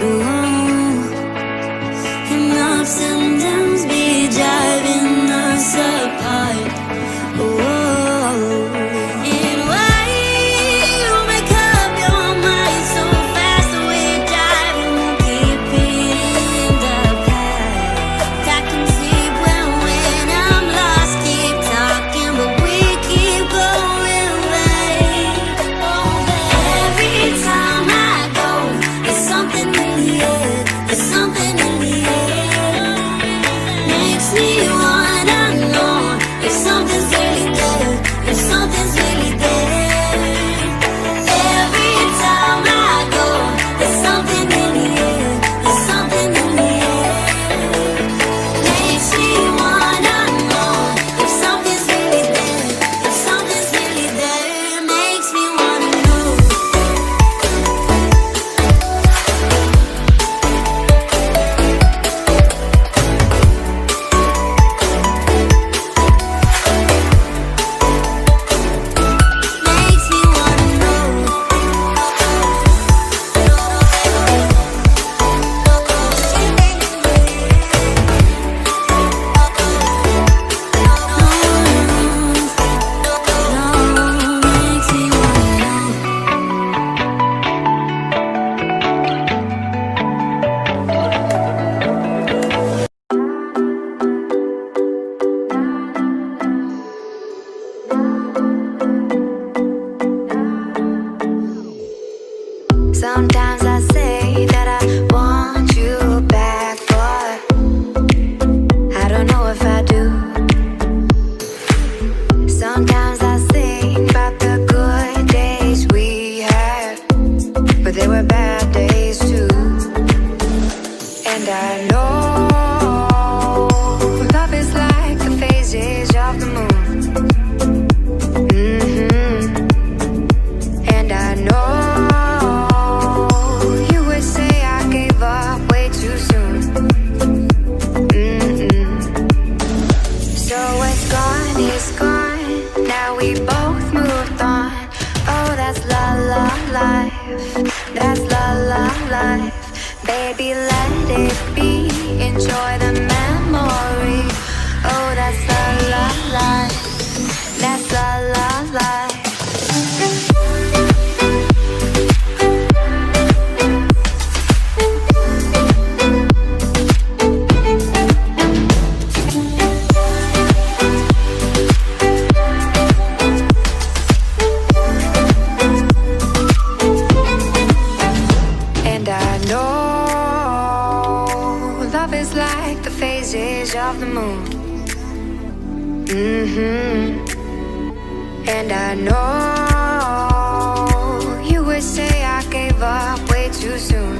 Ooh, and ups and downs be driving us apart. Ooh, and why you make up your mind so fast? We're driving, we'll keep in the past. I can see when I'm lost, keep talking, but we keep going back. Every time I go, there's something in the air. There's something in the air. Makes me wanna know if something's really there. If something's really there. Every time I go, there's something in the air. There's something in the air. Makes me wanna know if something's really there. If something's really there. Makes me wanna know. Makes me wanna know. Makes me wanna know. Sometimes I say that I want you back, but I don't know if I do. Sometimes I think about the good days we had, but there were bad days too. And I know love is like the phases of the moon. And I know you would say I gave up way too soon. So it's gone, it's gone. Now we both moved on. Oh, that's la la life. That's la la life. Baby, let it be. Enjoy the memory. Oh, that's la la life. That's la la life. And I know love is like the phases of the moon. And I know you would say I gave up way too soon.